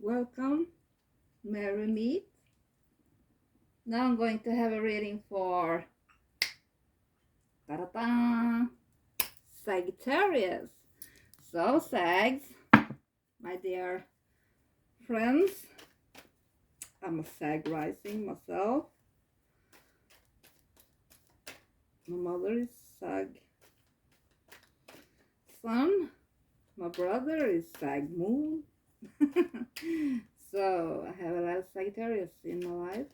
Welcome, Merry Meet. Now I'm going to have a reading for Sagittarius. So, Sags, my dear friends, I'm a Sag rising myself. My mother is Sag Sun. My brother is Sag Moon. So I have a lot of Sagittarius in my life,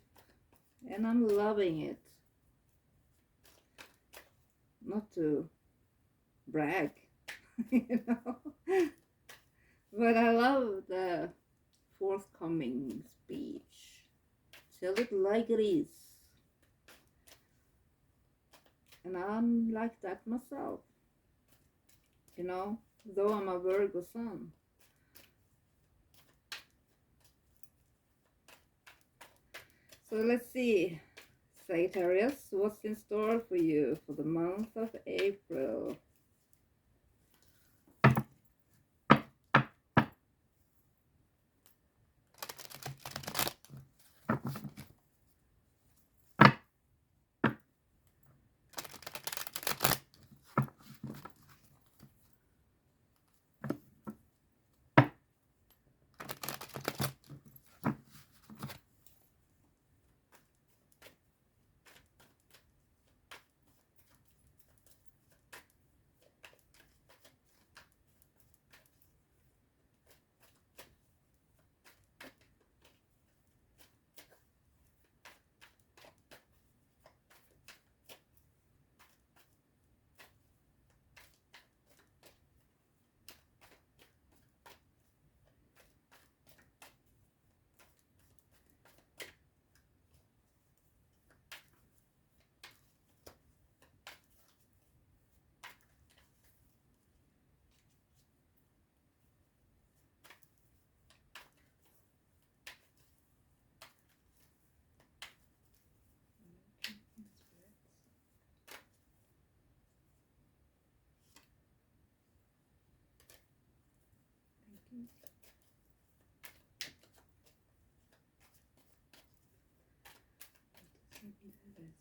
and I'm loving it. Not to brag, you know, but I love the forthcoming speech. Tell it like it is. And I'm like that myself, you know, though I'm a Virgo sun. So let's see, Sagittarius, what's in store for you for the month of April?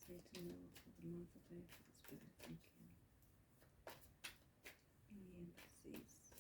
Say to know for the month of April, Spirit, thank you. Emphasis.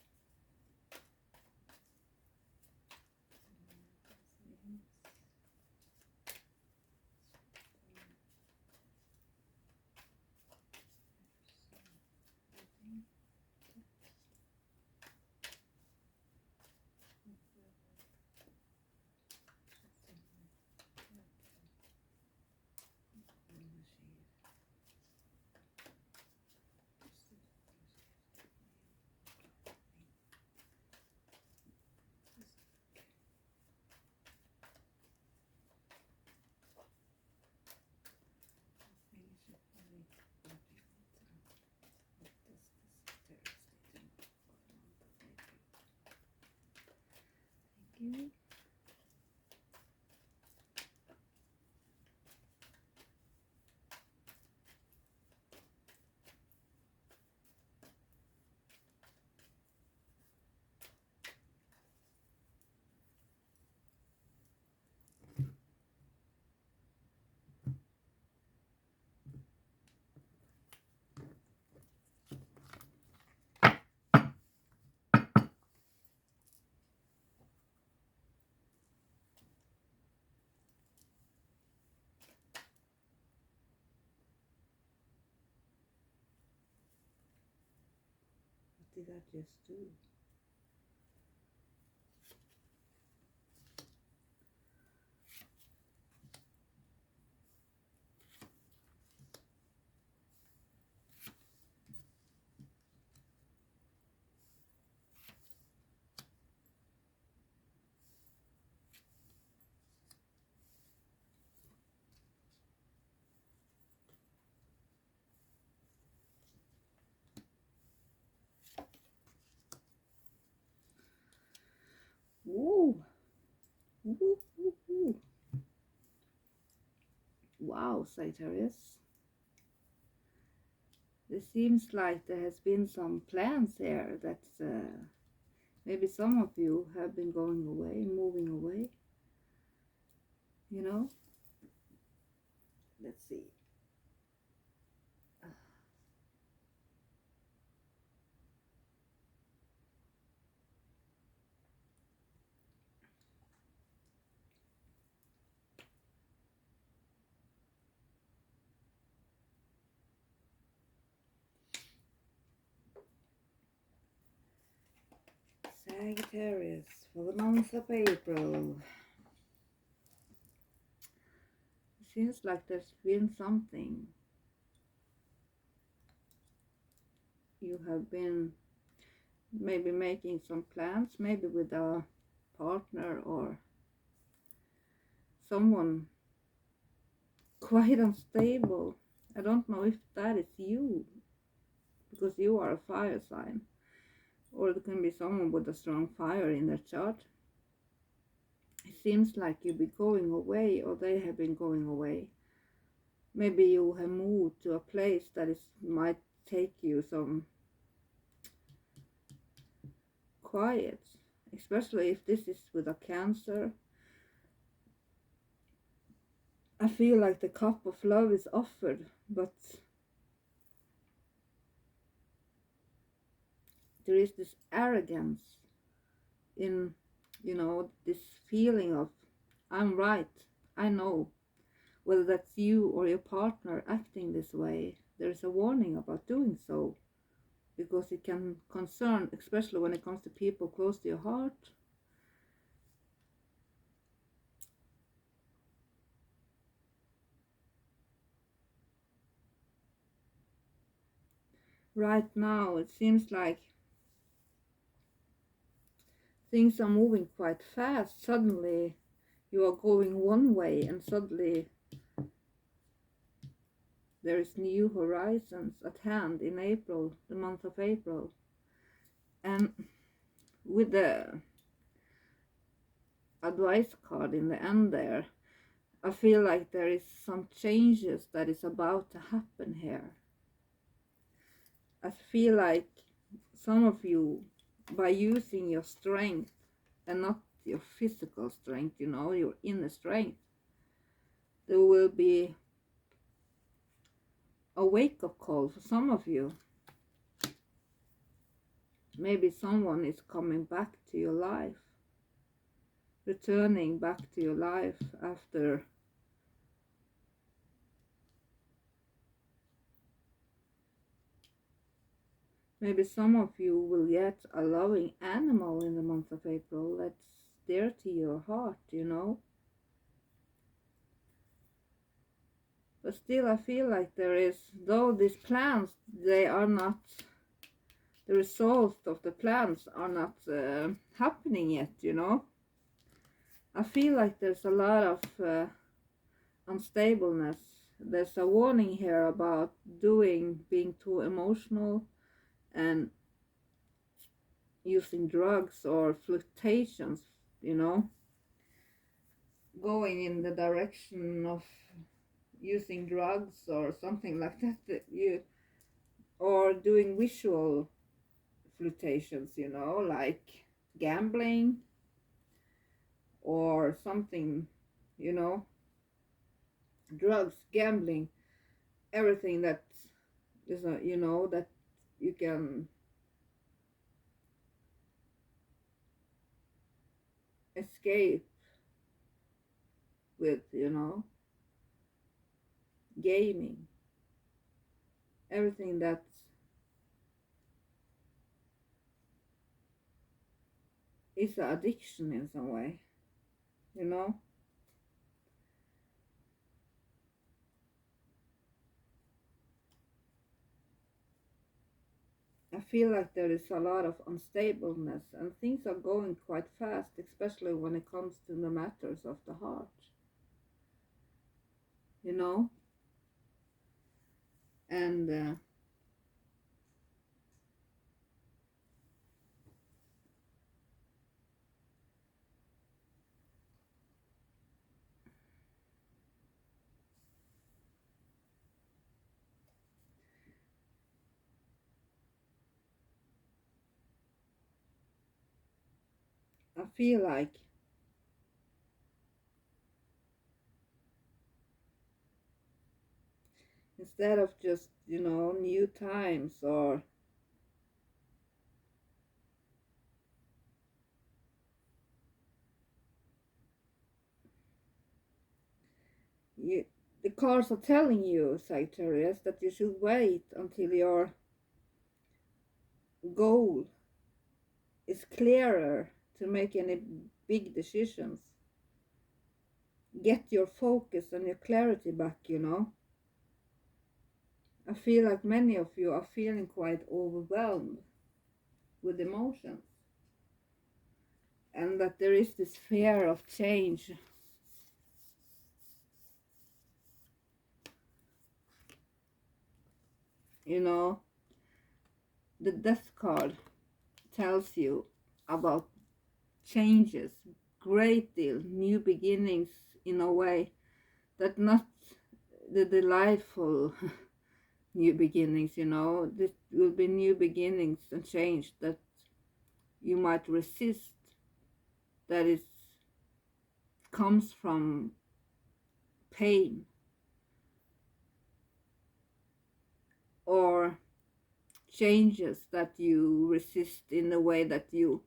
Thank you. What did I just do? Ooh. Ooh, ooh, ooh. Wow, Sagittarius. It seems like there has been some plans here that Maybe some of you have been going away, moving away, you know. Let's see. Sagittarius for the month of April. It seems like there's been something. You have been maybe making some plans, maybe with a partner or someone quite unstable. I don't know if that is you, because you are a fire sign. Or it can be someone with a strong fire in their chart. It seems like you've been going away, or they have been going away. Maybe you have moved to a place that might take you some quiet, especially if this is with a Cancer. I feel like the cup of love is offered, but there is this arrogance in, you know, this feeling of, I'm right, I know. Whether that's you or your partner acting this way, there's a warning about doing so, because it can concern, especially when it comes to people close to your heart. Right now, it seems like things are moving quite fast. Suddenly, you are going one way, and suddenly there is new horizons at hand in April, the month of April. And with the advice card in the end there, I feel like there is some changes that is about to happen here. I feel like some of you, by using your strength and not your physical strength, you know, your inner strength, there will be a wake-up call for some of you. Maybe someone is coming back to your life, returning back to your life after maybe some of you will get a loving animal in the month of April that's dear to your heart, you know. But still, I feel like there is, though these plans, they are not, the results of the plans are not happening yet, you know. I feel like there's a lot of unstableness. There's a warning here about being too emotional and using drugs or fluctuations, you know, going in the direction of using drugs or something like that, or doing visual fluctuations, you know, like gambling or something, you know, drugs, gambling, everything that is a, you know, that you can escape with, you know, gaming, everything that is an addiction in some way, you know. I feel like there is a lot of unstableness and things are going quite fast, especially when it comes to the matters of the heart, you know. And I feel like instead of just, you know, new times or you, the cards are telling you, Sagittarius, that you should wait until your goal is clearer to make any big decisions. Get your focus and your clarity back, you know. I feel like many of you are feeling quite overwhelmed with emotions, and that there is this fear of change. You know, the Death card tells you about changes, great deal, new beginnings, in a way that not the delightful new beginnings, you know. This will be new beginnings and change that you might resist, that is comes from pain or changes that you resist in a way that you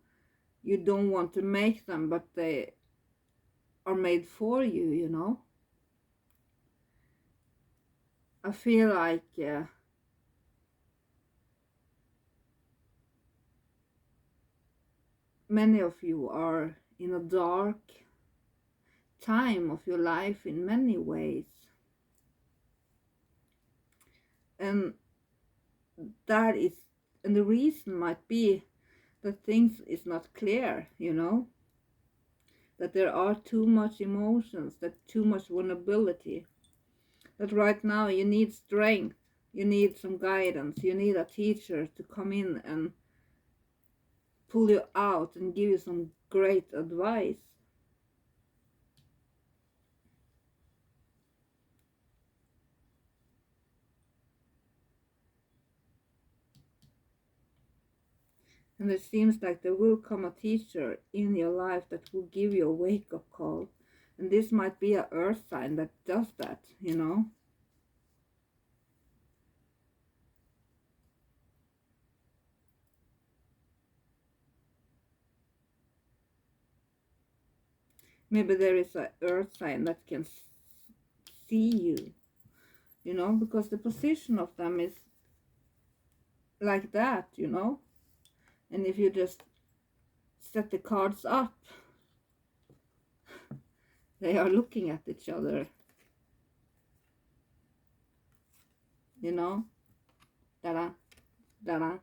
don't want to make them, but they are made for you, you know. I feel like many of you are in a dark time of your life in many ways, and that is, and the reason might be that things is not clear, you know, that there are too much emotions, that too much vulnerability, that right now you need strength, you need some guidance, you need a teacher to come in and pull you out and give you some great advice. And it seems like there will come a teacher in your life that will give you a wake-up call. And this might be an earth sign that does that, you know. Maybe there is an earth sign that can see you, you know, because the position of them is like that, you know. And if you just set the cards up, they are looking at each other, you know. Da-da, da-da.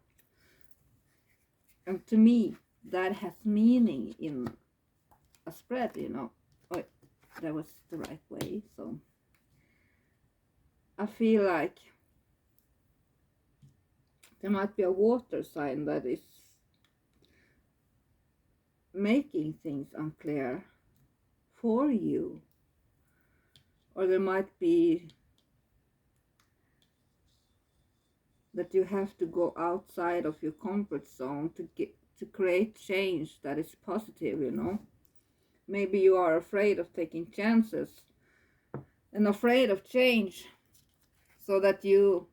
And to me, that has meaning in a spread, you know. Oh, that was the right way. So I feel like there might be a water sign that is making things unclear for you, or there might be that you have to go outside of your comfort zone to create change that is positive, you know. Maybe you are afraid of taking chances and afraid of change, so that you,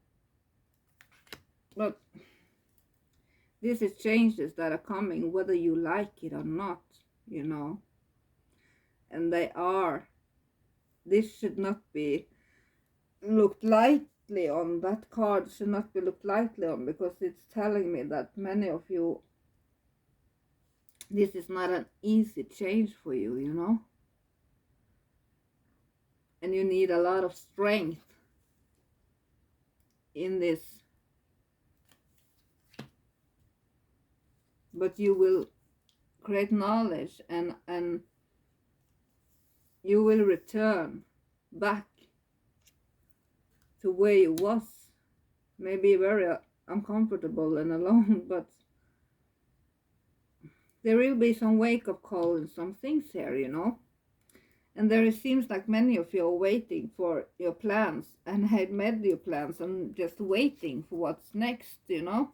but this is changes that are coming whether you like it or not, you know. And they are, this should not be looked lightly on, that card should not be looked lightly on, because it's telling me that many of you, this is not an easy change for you, you know. And you need a lot of strength in this, but you will create knowledge, and you will return back to where you was, maybe very uncomfortable and alone, but there will be some wake-up call and some things here, you know. And there it seems like many of you are waiting for your plans and had made your plans and just waiting for what's next, you know.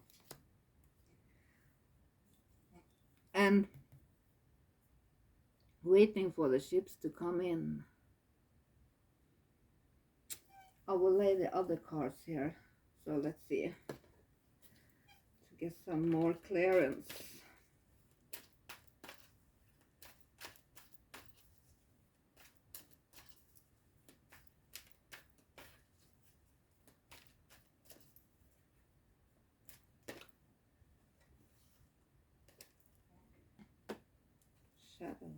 And waiting for the ships to come in. I will lay the other cards here, so let's see, to get some more clearance. Shadow.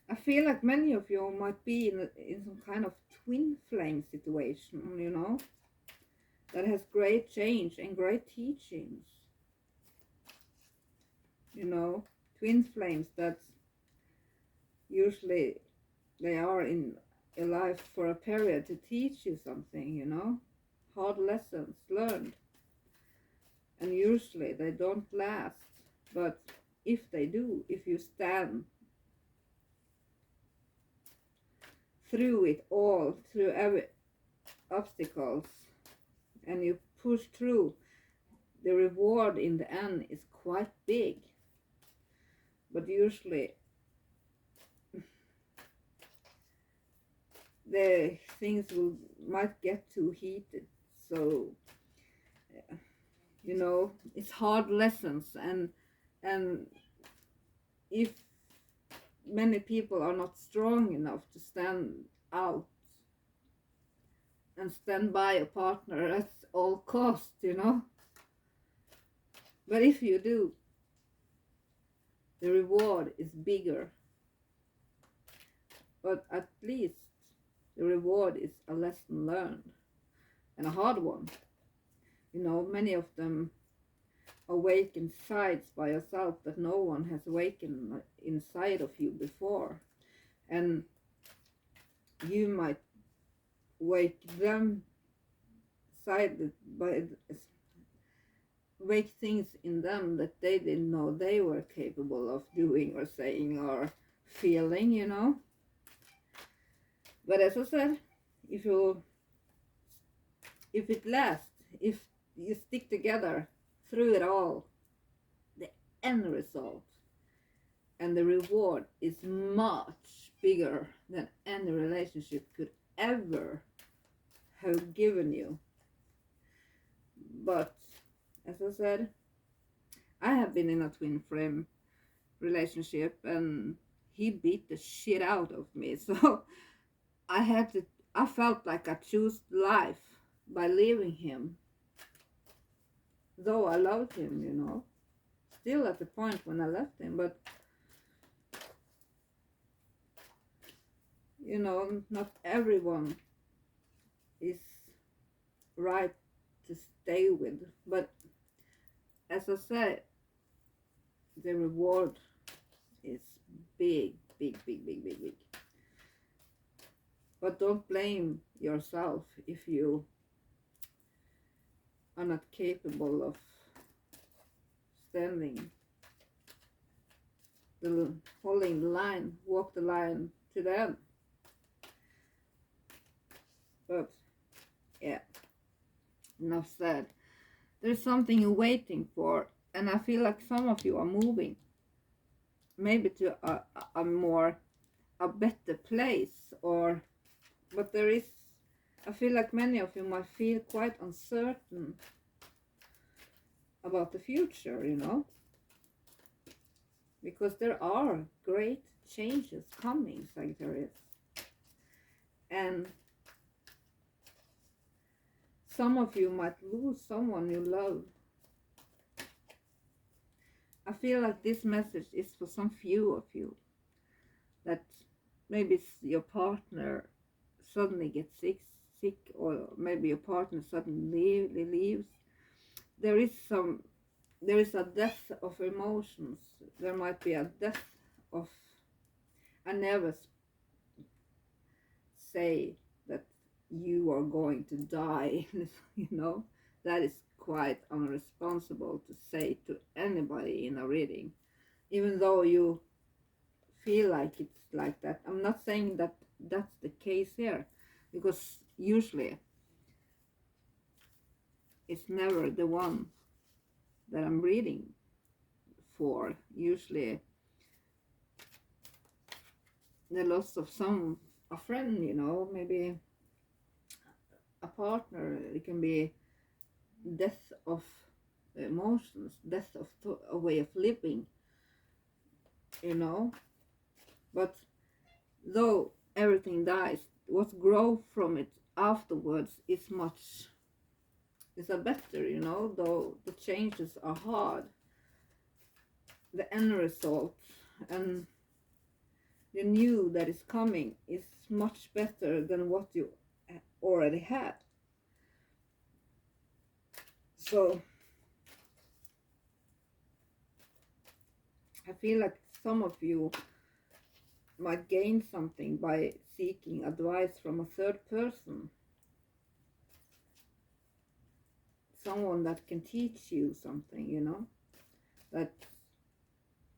I feel like many of you might be in some kind of twin flame situation, you know, that has great change and great teachings. You know, twin flames that usually they are in your life for a period to teach you something, you know, hard lessons learned. And usually they don't last, but if they do, if you stand through it all, through every obstacles, and you push through, the reward in the end is quite big. But usually the things might get too heated, so you know, it's hard lessons, and if many people are not strong enough to stand out and stand by a partner at all cost, you know, but if you do, the reward is bigger. But at least the reward is a lesson learned, and a hard one. You know, many of them awaken sides by yourself that no one has awakened inside of you before. And you might wake them wake things in them that they didn't know they were capable of doing or saying or feeling, you know. But as I said, if it lasts, if you stick together through it all, the end result and the reward is much bigger than any relationship could ever have given you. But as I said, I have been in a twin flame relationship and he beat the shit out of me, so I felt like I chose life by leaving him, though I loved him, you know, still at the point when I left him. But you know, not everyone is right to stay with, but as I said, the reward is big, big, big, big, big, big. But don't blame yourself if you are not capable of standing, holding the line, walk the line to the end. But yeah, enough said. There's something you're waiting for, and I feel like some of you are moving maybe to a better place, or but there is, I feel like many of you might feel quite uncertain about the future, you know, because there are great changes coming, Sagittarius, and some of you might lose someone you love. I feel like this message is for some few of you, that maybe your partner suddenly gets sick, or maybe your partner suddenly leaves. There is a death of emotions. There might be a death of, I never say that you are going to die, you know, that is quite unresponsible to say to anybody in a reading, even though you feel like it's like that. I'm not saying that that's the case here, because usually it's never the one that I'm reading for. Usually the loss of a friend, you know, maybe a partner. It can be death of emotions, death of a way of living, you know. But though everything dies, what grows from it afterwards is a better, you know. Though the changes are hard, the end result and the new that is coming is much better than what you already had. So I feel like some of you might gain something by seeking advice from a third person, someone that can teach you something, you know, that's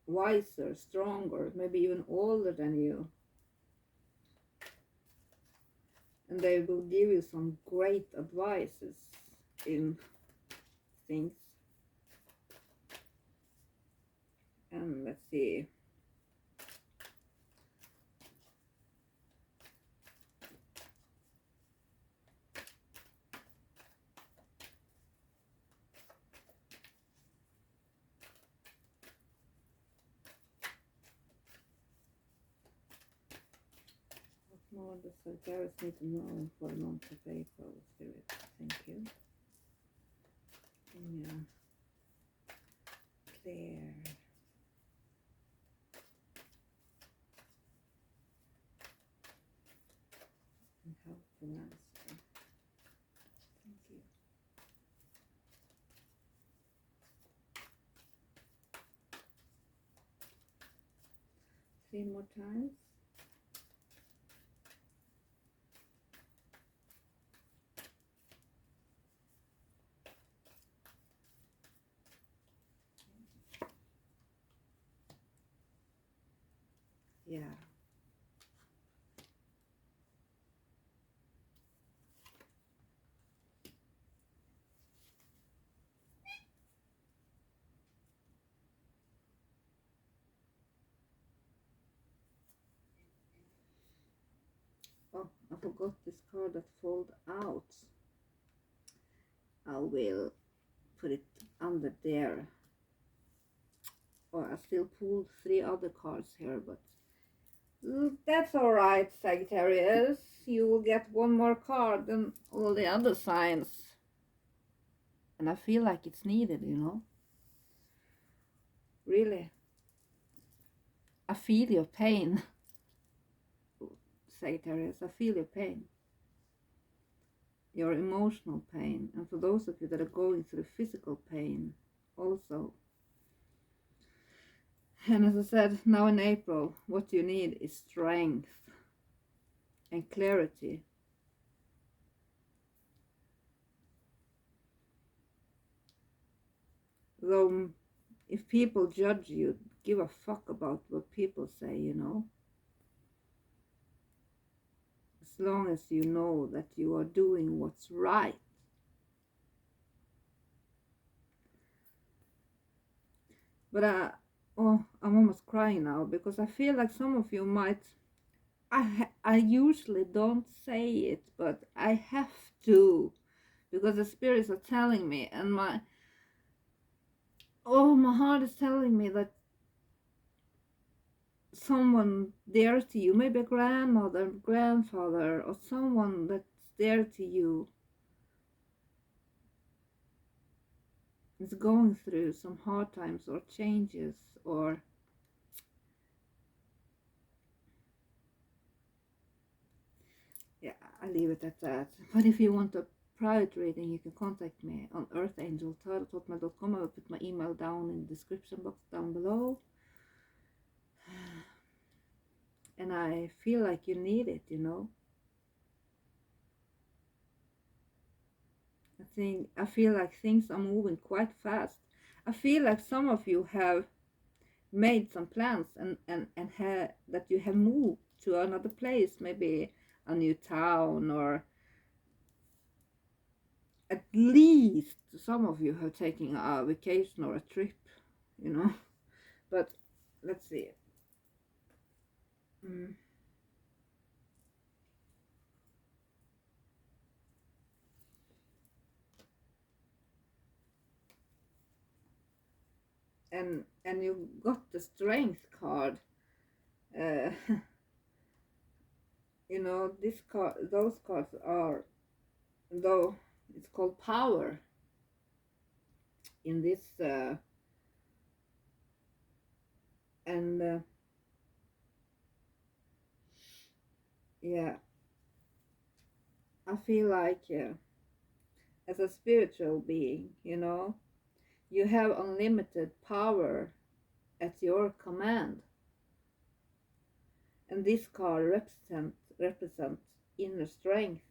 wiser, stronger, maybe even older than you, and they will give you some great advices in things. And let's see. What more does Sagittarius need to know for the month of April, Spirit? Thank you. Yeah. Clear. And helpful answer. Thank you. Three more times. Yeah. Oh, I forgot this card that fold out. I will put it under there. Oh, I still pulled three other cards here, but that's alright, Sagittarius. You will get one more card than all the other signs. And I feel like it's needed, you know. Really. I feel your pain, Sagittarius. I feel your pain. Your emotional pain. And for those of you that are going through physical pain also. And as I said, now in April, what you need is strength and clarity. Though if people judge you, give a fuck about what people say, you know. As long as you know that you are doing what's right. But I'm almost crying now because I feel like some of you might. I usually don't say it, but I have to, because the spirits are telling me, and my heart is telling me that someone dear to you, maybe a grandmother, grandfather, or someone that's dear to you, is going through some hard times or changes, or yeah, I leave it at that. But if you want a private reading, you can contact me on earthangeltarot@hotmail.com. I will put my email down in the description box down below. And I feel like you need it, you know. I feel like things are moving quite fast. I feel like some of you have made some plans and that you have moved to another place, maybe a new town, or at least some of you have taken a vacation or a trip, you know. But let's see. Mm. And you got the Strength card. Uh, you know, this card, those cards are, though it's called Power in this, and yeah, I feel like as a spiritual being, you know, you have unlimited power at your command. And this card represents inner strength,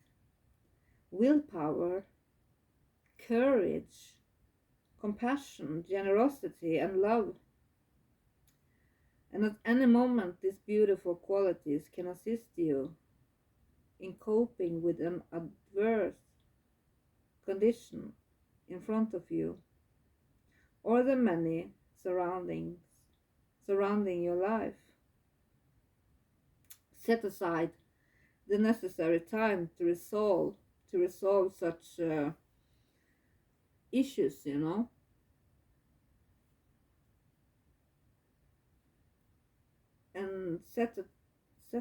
willpower, courage, compassion, generosity, and love. And at any moment, these beautiful qualities can assist you in coping with an adverse condition in front of you, or the many surrounding your life. Set aside the necessary time to resolve such issues, you know. And set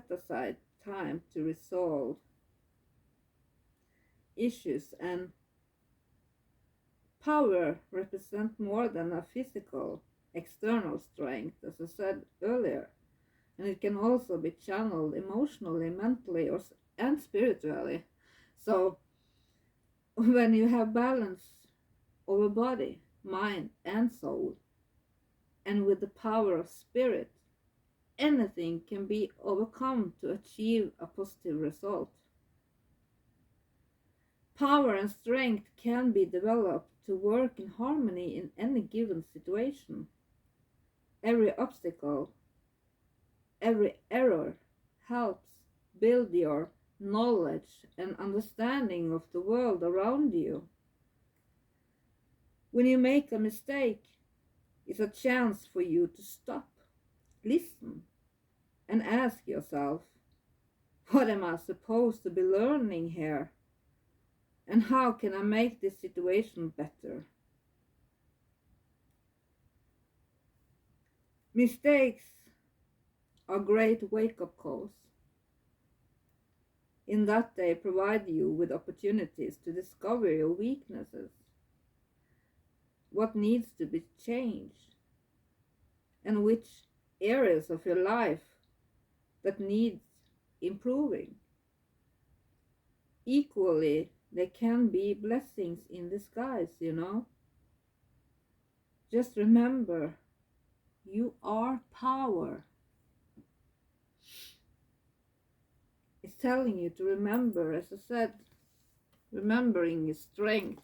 aside time to resolve issues. And power represents more than a physical external strength, as I said earlier, and it can also be channeled emotionally, mentally, and spiritually. So when you have balance over body, mind, and soul, and with the power of spirit, anything can be overcome to achieve a positive result. Power and strength can be developed to work in harmony in any given situation. Every obstacle, every error helps build your knowledge and understanding of the world around you. When you make a mistake, it's a chance for you to stop, listen, and ask yourself, what am I supposed to be learning here? And how can I make this situation better? Mistakes are great wake-up calls, in that they provide you with opportunities to discover your weaknesses, what needs to be changed, and which areas of your life that needs improving. Equally, there can be blessings in disguise, you know. Just remember, you are power. It's telling you to remember, as I said, remembering is strength.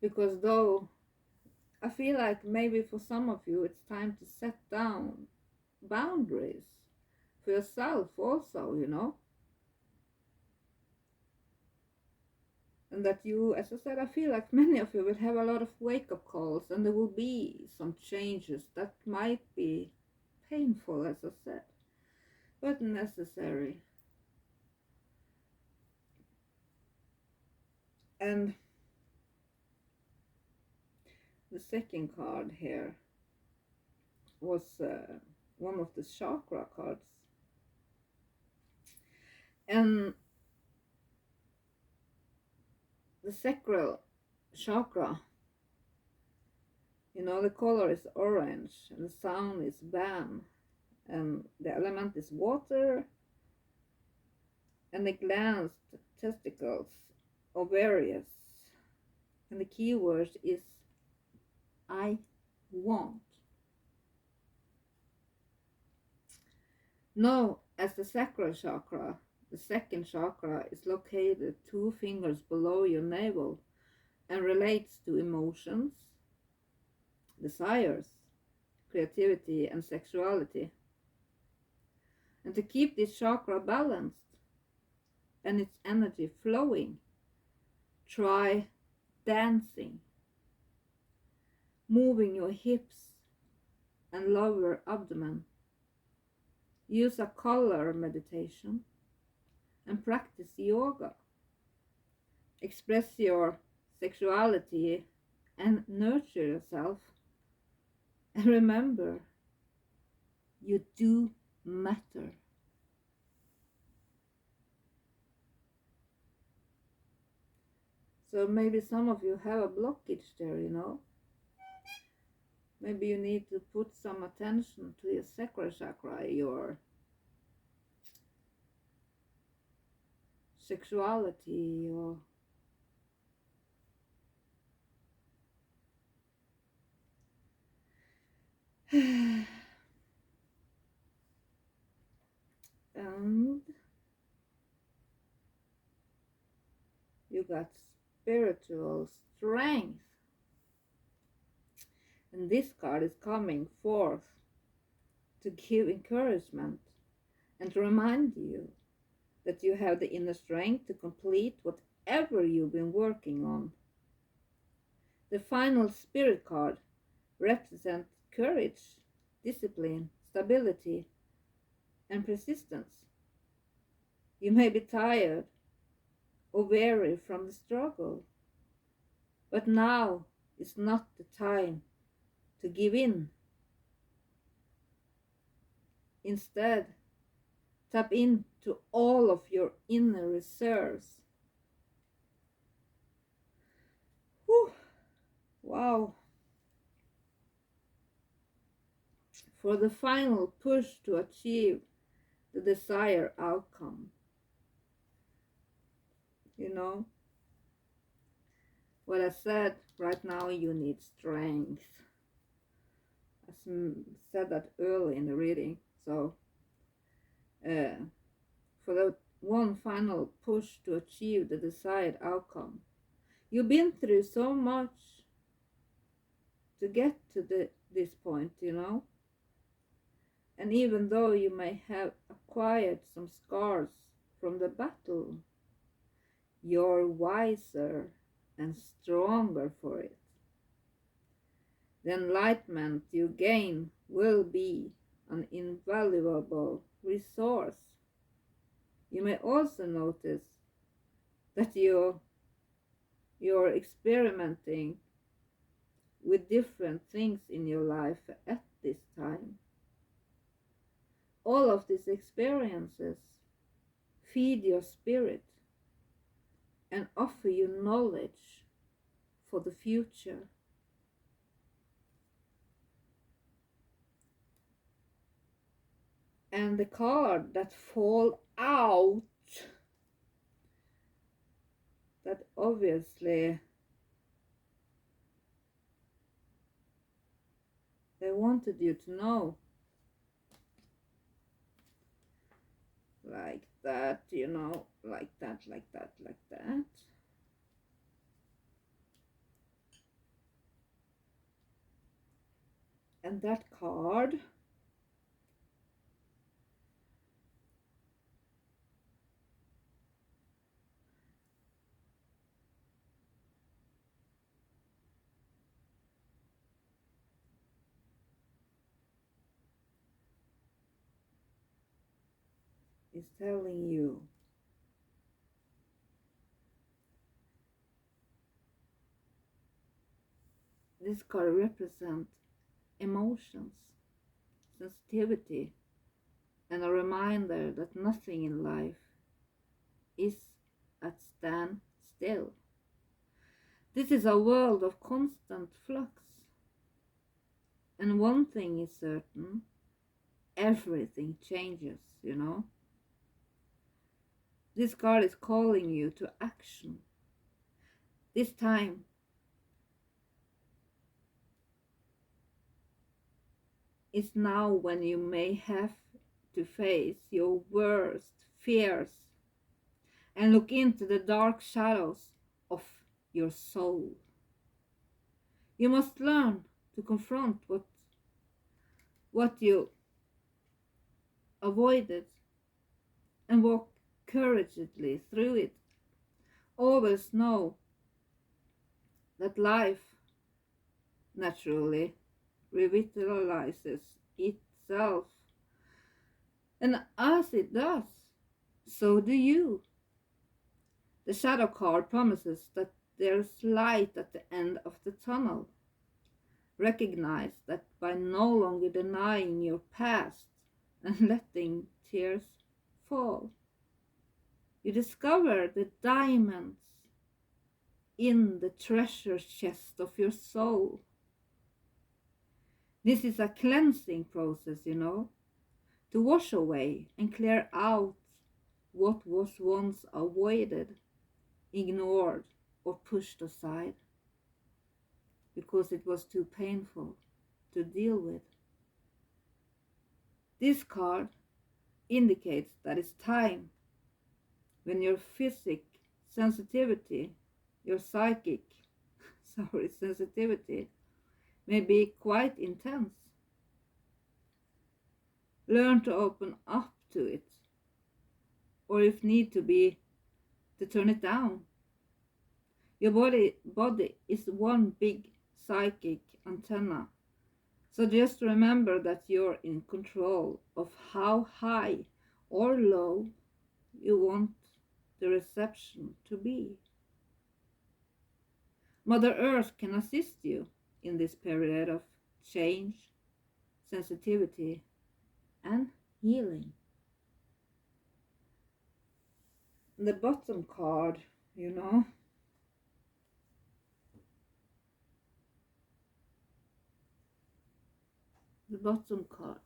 Because though I feel like maybe for some of you it's time to set down boundaries for yourself also, you know. And that you, as I said, I feel like many of you will have a lot of wake-up calls, and there will be some changes that might be painful, as I said, but necessary. And the second card here was one of the chakra cards. And the sacral chakra, you know, the color is orange and the sound is bam, and the element is water, and the glanced testicles are various, and the keyword is I want. Now, as the sacral chakra, the second chakra is located 2 fingers below your navel and relates to emotions, desires, creativity, and sexuality. And to keep this chakra balanced, and its energy flowing. Try dancing, moving your hips and lower abdomen. Use a color meditation and practice yoga. Express your sexuality and nurture yourself. And remember, you do matter. So maybe some of you have a blockage there, you know. Maybe you need to put some attention to your sacral chakra, your sexuality, your and you got spiritual strength. And this card is coming forth to give encouragement and to remind you that you have the inner strength to complete whatever you've been working on. The final spirit card represents courage, discipline, stability, and persistence. You may be tired or weary from the struggle, but now is not the time to give in. Instead, tap into all of your inner reserves. Whew. Wow. For the final push to achieve the desired outcome. You know, what I said, right now you need strength. I said that early in the reading. So, for the one final push to achieve the desired outcome. You've been through so much to get to this point, you know. And even though you may have acquired some scars from the battle, you're wiser and stronger for it. The enlightenment you gain will be an invaluable resource. You may also notice that you're experimenting with different things in your life at this time. All of these experiences feed your spirit and offer you knowledge for the future. And the card that fall out, that obviously they wanted you to know. Like that, you know, like that, like that, like that. And that card is telling you this card represents emotions, sensitivity, and a reminder that nothing in life is at standstill. This is a world of constant flux. And one thing is certain, everything changes, you know. This card is calling you to action. This time, is now when you may have to face your worst fears and look into the dark shadows of your soul. You must learn to confront what you avoided and walk courageously through it. Always know that life naturally revitalizes itself. And as it does, so do you. The shadow card promises that there's light at the end of the tunnel. Recognize that by no longer denying your past and letting tears fall, you discover the diamonds in the treasure chest of your soul. This is a cleansing process, to wash away and clear out what was once avoided, ignored, or pushed aside because it was too painful to deal with. This card indicates that it's time when your sensitivity, your psychic, sensitivity may be quite intense. Learn to open up to it, or if need to be, to turn it down. Your body is one big psychic antenna, so just remember that you're in control of how high or low you want the reception to be. Mother Earth can assist you in this period of change, sensitivity, and healing. The bottom card, the bottom card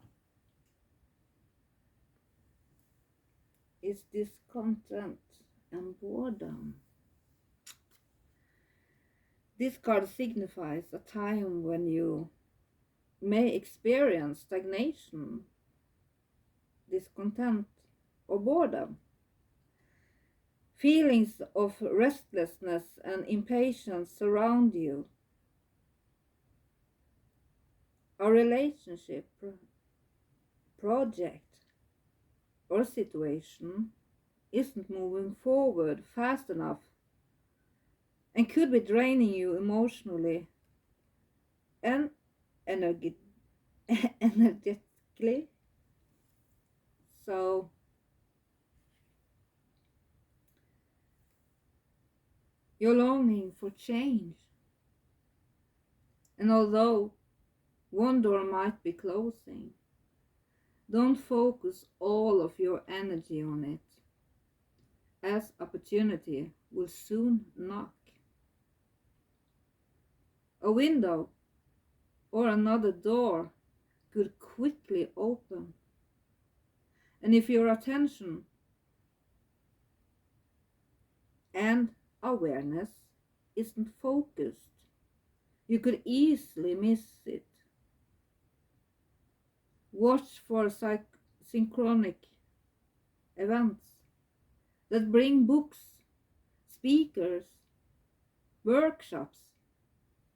is discontent and boredom. This card signifies a time when you may experience stagnation, discontent, or boredom. Feelings of restlessness and impatience surround you. A relationship, project, or situation isn't moving forward fast enough and could be draining you emotionally and energetically. So you're longing for change. And although one door might be closing, don't focus all of your energy on it, as opportunity will soon knock. A window or another door could quickly open. And if your attention and awareness isn't focused, you could easily miss it. Watch for synchronic events that bring books, speakers, workshops,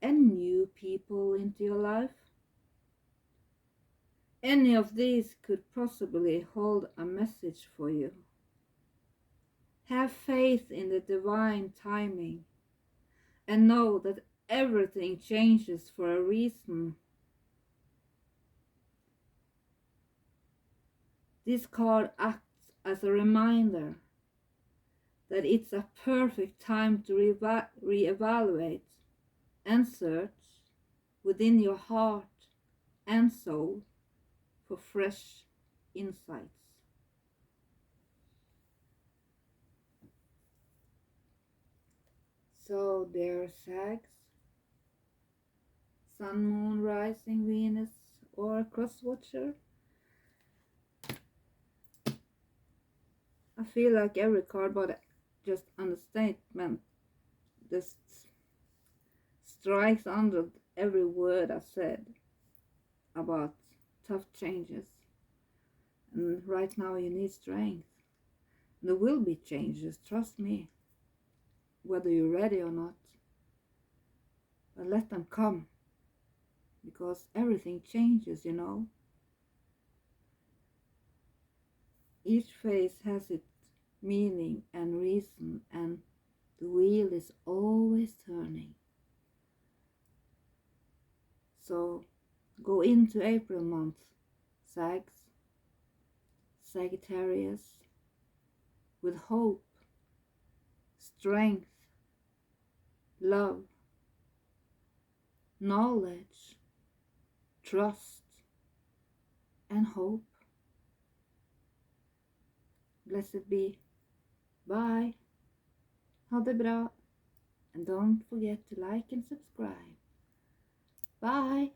and new people into your life. Any of these could possibly hold a message for you. Have faith in the divine timing and know that everything changes for a reason. This card acts as a reminder that it's a perfect time to reevaluate and search within your heart and soul for fresh insights. So, dear Sags, Sun, Moon, Rising, Venus, or Crosswatcher, I feel like every card, but just understatement, just strikes under every word I said about tough changes. And right now you need strength. There will be changes, trust me, whether you're ready or not. But let them come, because everything changes, Each phase has its meaning and reason, and the wheel is always turning. So go into April month, Sagittarius, with hope, strength, love, knowledge, trust, and hope. Blessed be. Bye. Ha det bra. And don't forget to like and subscribe. Bye.